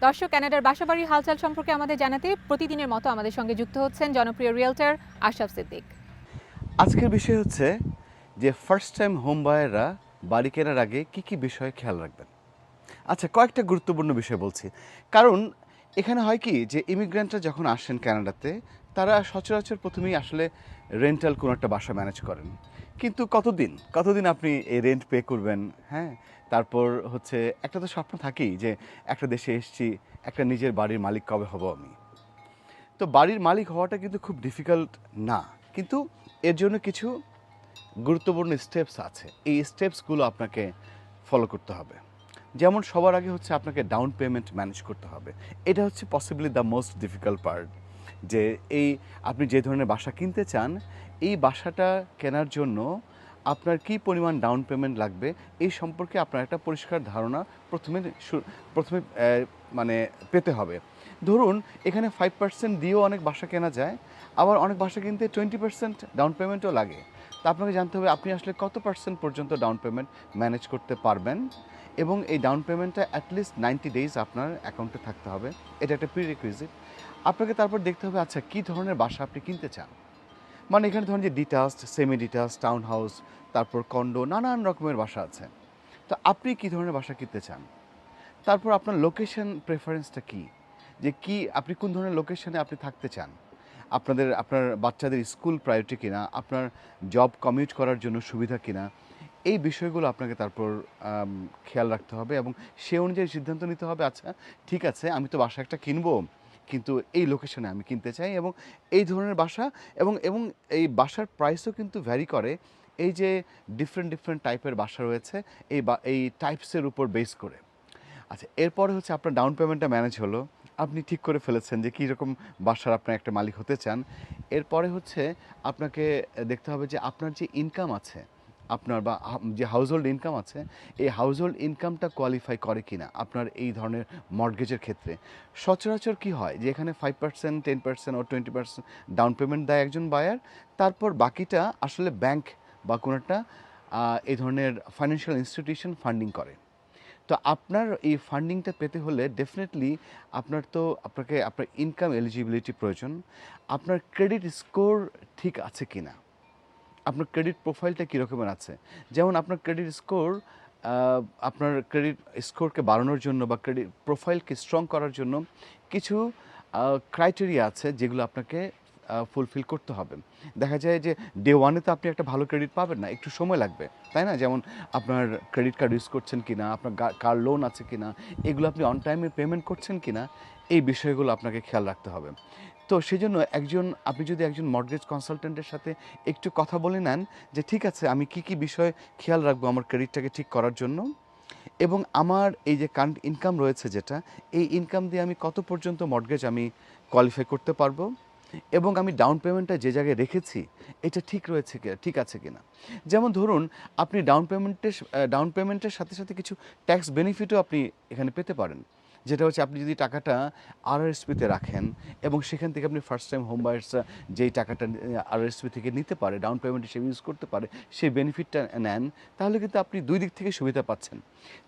দর্শক, কানাডার বাসাবাড়ির হালচাল সম্পর্কে আমাদের জানাতে প্রতিদিনের মতো আমাদের সঙ্গে যুক্ত হচ্ছেন জনপ্রিয় রিয়েলটর আশরাফ সিদ্দিক। আজকের বিষয় হচ্ছে যে ফার্স্ট টাইম হোম বায়াররা বাড়ি কেনার আগে কি কি বিষয়ে খেয়াল রাখবেন। আচ্ছা, কয়েকটা গুরুত্বপূর্ণ বিষয় বলছি। কারণ এখানে হয় কি যে ইমিগ্রেন্টরা যখন আসেন কানাডাতে, তারা সচরাচর প্রথমেই আসলে রেন্টাল কোনো একটা বাসা ম্যানেজ করেন। কিন্তু কতদিন আপনি এই রেন্ট পে করবেন, হ্যাঁ? তারপর হচ্ছে একটা তো স্বপ্ন থাকেই যে একটা দেশে এসেছি, একটা নিজের বাড়ির মালিক কবে হব আমি। তো বাড়ির মালিক হওয়াটা কিন্তু খুব ডিফিকাল্ট না, কিন্তু এর জন্য কিছু গুরুত্বপূর্ণ স্টেপস আছে। এই স্টেপসগুলো আপনাকে ফলো করতে হবে। যেমন সবার আগে হচ্ছে আপনাকে ডাউন পেমেন্ট ম্যানেজ করতে হবে। এটা হচ্ছে possibly the most difficult part. যে এই আপনি যে ধরনের বাসা কিনতে চান, এই বাসাটা কেনার জন্য আপনার কী পরিমাণ ডাউন পেমেন্ট লাগবে এই সম্পর্কে আপনার একটা পরিষ্কার ধারণা প্রথমে মানে পেতে হবে। ধরুন এখানে 5% দিয়েও অনেক বাসা কেনা যায়, আবার অনেক বাসা কিনতে 20% ডাউন পেমেন্টও লাগে। তা আপনাকে জানতে হবে আপনি আসলে কত পার্সেন্ট পর্যন্ত ডাউন পেমেন্ট ম্যানেজ করতে পারবেন, এবং এই ডাউন পেমেন্টটা অ্যাটলিস্ট 90 ডেজ আপনার অ্যাকাউন্টে থাকতে হবে। এটা একটা প্রিরিকুইজিট। আপনাকে তারপর দেখতে হবে আচ্ছা কী ধরনের বাসা আপনি কিনতে চান। মানে এখানে ধরুন যে detached, semi detached, town house, তারপর কন্ডো, নানান রকমের বাসা আছে। তো আপনি কী ধরনের বাসা কিনতে চান? তারপর আপনার লোকেশন প্রেফারেন্সটা কী, যে কি আপনি কোন ধরনের লোকেশনে আপনি থাকতে চান। আপনার বাচ্চাদের স্কুল প্রায়োরিটি কিনা, আপনার জব কমিউট করার জন্য সুবিধা কিনা, এই বিষয়গুলো আপনাকে তারপর খেয়াল রাখতে হবে এবং সে অনুযায়ী সিদ্ধান্ত নিতে হবে। আচ্ছা ঠিক আছে, আমি তো বাসা একটা কিনবো, কিন্তু এই লোকেশনে আমি কিনতে চাই এবং এই ধরনের বাসা, এবং এই বাসার প্রাইসও কিন্তু ভ্যারি করে। এই যে ডিফারেন্ট টাইপের বাসা রয়েছে, এই টাইপসের উপর বেস করে। আচ্ছা, এরপরে হচ্ছে আপনার ডাউন পেমেন্টটা ম্যানেজ হলো। আপনি ঠিক করে ফেলেছেন যে কীরকম বাসার আপনার একটা মালিক হতে চান। এরপরে হচ্ছে আপনাকে দেখতে হবে যে আপনার যে ইনকাম আছে, আপনার বা যে হাউসহোল্ড ইনকাম আছে, এই হাউসহোল্ড ইনকামটা কোয়ালিফাই করে কিনা আপনার এই ধরনের মর্টগেজের ক্ষেত্রে। সচরাচর কি হয় যে এখানে 5%, 10% ও 20% ডাউন পেমেন্ট দেয় একজন বায়ার, তারপর বাকিটা আসলে ব্যাংক বা কোনো একটা এই ধরনের ফাইন্যান্সিয়াল ইনস্টিটিউশন ফান্ডিং করে। তো আপনার এই ফান্ডিংটা পেতে হলে ডেফিনেটলি আপনাকে আপনার ইনকাম এলিজিবিলিটি প্রয়োজন। আপনার ক্রেডিট স্কোর ঠিক আছে কিনা, আপনার ক্রেডিট প্রোফাইলটা কীরকমের আছে। যেমন আপনার ক্রেডিট স্কোর, আপনার ক্রেডিট স্কোরকে বাড়ানোর জন্য বা ক্রেডিট প্রোফাইলকে স্ট্রং করার জন্য কিছু ক্রাইটেরিয়া আছে যেগুলো আপনাকে ফুলফিল করতে হবে। দেখা যায় যে ডে ওয়ানে তো আপনি একটা ভালো ক্রেডিট পাবেন না, একটু সময় লাগবে, তাই না? যেমন আপনার ক্রেডিট কার্ড ইউজ করছেন কিনা, আপনার কার লোন আছে কিনা, এগুলো আপনি অন টাইমে পেমেন্ট করছেন কিনা, এই বিষয়গুলো আপনাকে খেয়াল রাখতে হবে। তো সেজন্য আপনি যদি একজন মর্টগেজ কনসালটেন্টের সাথে একটু কথা বলে নেন যে ঠিক আছে আমি কি কি বিষয় খেয়াল রাখবো আমার ক্রেডিটটাকে ঠিক করার জন্য, এবং আমার এই যে কারেন্ট ইনকাম রয়েছে যেটা, এই ইনকাম দিয়ে আমি কত পর্যন্ত মর্টগেজ আমি কোয়ালিফাই করতে পারবো, এবং আমি ডাউন পেমেন্টটা যে জায়গায় রেখেছি এটা ঠিক আছে কিনা। যেমন ধরুন আপনি ডাউন পেমেন্টের সাথে সাথে কিছু ট্যাক্স বেনিফিটও আপনি এখানে পেতে পারেন। যেটা হচ্ছে আপনি যদি টাকাটা আরআরএসপিতে রাখেন এবং সেখান থেকে আপনি ফার্স্ট টাইম হোম বায়ার্সরা যেই টাকাটা আরআরএসপি থেকে নিতে পারে, ডাউন পেমেন্ট হিসেবে ইউজ করতে পারে, সেই বেনিফিটটা নেন, তাহলে কিন্তু আপনি দুই দিক থেকে সুবিধা পাচ্ছেন।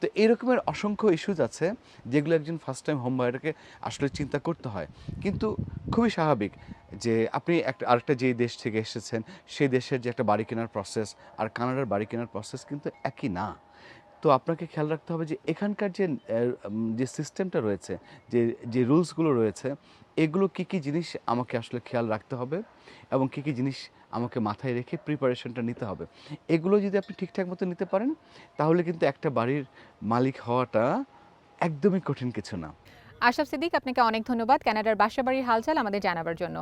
তো এরকমের অসংখ্য ইস্যুজ আছে যেগুলো একজন ফার্স্ট টাইম হোম বায়ারকে আসলে চিন্তা করতে হয়। কিন্তু খুবই স্বাভাবিক যে আপনি আরেকটা যেই দেশ থেকে এসেছেন সেই দেশের যে একটা বাড়ি কেনার প্রসেস আর কানাডার বাড়ি কেনার প্রসেস কিন্তু একই না। তো আপনাকে খেয়াল রাখতে হবে যে এখানকার যে সিস্টেমটা রয়েছে, যে যে রুলসগুলো রয়েছে, এগুলো কী কী জিনিস আমাকে আসলে খেয়াল রাখতে হবে এবং কী কী জিনিস আমাকে মাথায় রেখে প্রিপারেশনটা নিতে হবে। এগুলো যদি আপনি ঠিকঠাক মতো নিতে পারেন তাহলে কিন্তু একটা বাড়ির মালিক হওয়াটা একদমই কঠিন কিছু না। আশরাফ সিদ্দিক, আপনাকে অনেক ধন্যবাদ কানাডার বাসাবাড়ির হালচাল আমাদের জানাবার জন্য।